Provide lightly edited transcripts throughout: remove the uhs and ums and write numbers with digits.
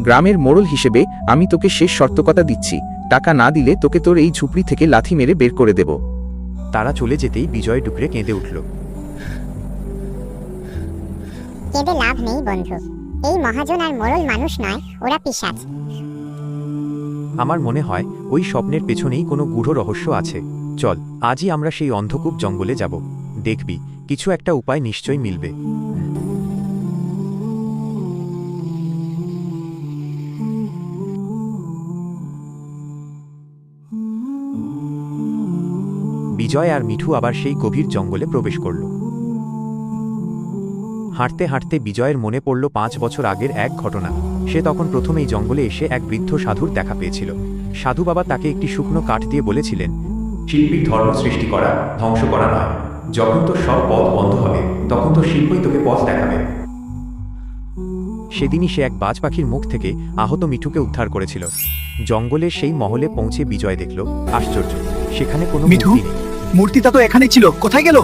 গ্রামের মোড়ল হিসেবে আমি তোকে শেষ শর্তকতা দিচ্ছি, টাকা না দিলে তোকে তোর এই ঝুপড়ি থেকে লাথি মেরে বের করে দেব। তারা চলে যেতেই বিজয় ডুকরে কেঁদে উঠল। কেঁদে লাভ নেই বন্ধু, এই মহাজন আর মোড়ল মানুষ নয়, ওরা পিশাচ। আমার মনে হয় ওই স্বপ্নের পেছনেই কোনো গূঢ় রহস্য আছে। চল আজই আমরা সেই অন্ধকূপ জঙ্গলে যাব, দেখবি কিছু একটা উপায় নিশ্চয়ই মিলবে। বিজয় আর মিঠু আবার সেই গভীর জঙ্গলে প্রবেশ করল। হাঁটতে হাঁটতে বিজয়ের মনে পড়ল 5 বছর আগের এক ঘটনা। সে তখন প্রথম এই জঙ্গলে এসে এক বৃদ্ধ সাধুর দেখা পেয়েছিল। সাধু বাবা তাকে একটি শুকনো কাঠ দিয়ে বলেছিলেন, শিল্পীর ধর্ম সৃষ্টি করা, ধ্বংস করা নয়। যখন তোর সব পথ বন্ধ হবে তখন তোর শিল্পই তোকে পথ দেখাবে। সেদিনই সে এক বাজ পাখির মুখ থেকে আহত মিঠুকে উদ্ধার করেছিল। জঙ্গলের সেই মহলে পৌঁছে বিজয় দেখল, আশ্চর্য, সেখানে কোনো মিঠু, মূর্তি নেই। মূর্তিটা তো এখানেই ছিল, কোথায় গেল?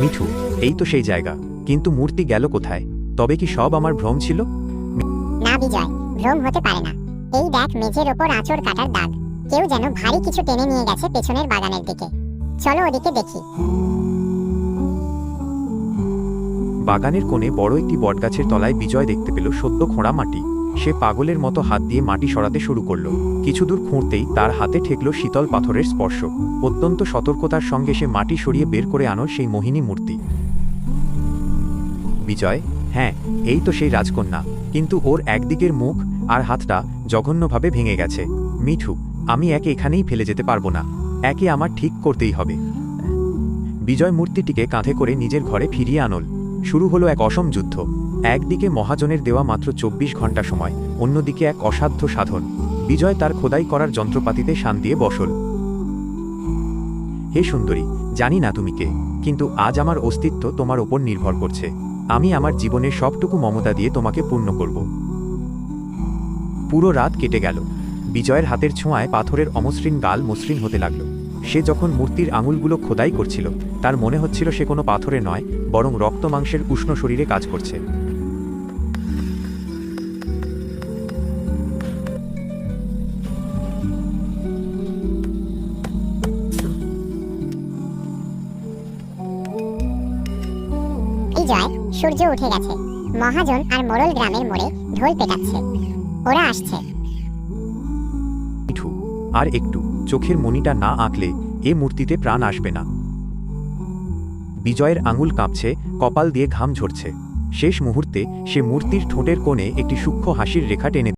মিঠু, এই তো সেই জায়গা, কিন্তু মূর্তি গেল কোথায়? তবে কি সব আমার ভ্রম ছিল? না বিজয়, ভ্রম হতে পারে না। এই দেখ, মেঝের ওপর আঁচড় কাটার দাগ। কেউ যেন ভারী কিছু টেনে নিয়ে গেছে পেছনের বাগানের দিকে। চলো ওদিকে দেখি। বাগানের কোণে বড় একটি বটগাছের তলায় বিজয় দেখতে পেল সদ্য খোঁড়া মাটি। সে পাগলের মতো হাত দিয়ে মাটি সরাতে শুরু করল। কিছু দূর খুঁড়তেই তার হাতে ঠেকল শীতল পাথরের স্পর্শ। অত্যন্ত সতর্কতার সঙ্গে সে মাটি সরিয়ে বের করে আনল সেই মোহিনী মূর্তি। বিজয়, হ্যাঁ, এই তো সেই রাজকন্যা, কিন্তু ওর একদিকের মুখ আর হাতটা জঘন্যভাবে ভেঙে গেছে। মিঠু, আমি একে এখানেই ফেলে যেতে পারবো না, একে আমার ঠিক করতেই হবে। বিজয় মূর্তিটিকে কাঁধে করে নিজের ঘরে ফিরিয়ে আনল। শুরু হলো এক অসম যুদ্ধ। একদিকে মহাজনের দেওয়া মাত্র 24 ঘন্টা সময়, অন্যদিকে এক অসাধ্য সাধন। বিজয় তার খোদাই করার যন্ত্রপাতিতে শান দিয়ে বসল। হে সুন্দরী, জানি না তুমি কে, কিন্তু আজ আমার অস্তিত্ব তোমার ওপর নির্ভর করছে। আমি আমার জীবনের সবটুকু মমতা দিয়ে তোমাকে পূর্ণ করব। পুরো রাত কেটে গেল। বিজয়ের হাতের ছোঁয়ায় পাথরের অমসৃণ গাল মসৃণ হতে লাগল। সে যখন মূর্তির আঙুলগুলো খোদাই করছিল, তার মনে হচ্ছিল সে কোনো পাথরে নয়, বরং রক্ত মাংসের উষ্ণ শরীরে কাজ করছে। বিজয়, সূর্য উঠে গেছে। মহাজন আর মোড়ল গ্রামের মোড়ে ঢোল পেটাচ্ছে। ওরা আসছে। মিঠু, আর একটু চোখের মণিটা না আঁকলে এ মূর্তিতে প্রাণ আসবে না। বিজয়ের আঙুল কাঁপছে, কপাল দিয়ে ঘাম ঝরছে। শেষ মুহূর্তে সে মূর্তির ঠোঁটের কোণে একটি সূক্ষ্ম হাসির রেখা টেনে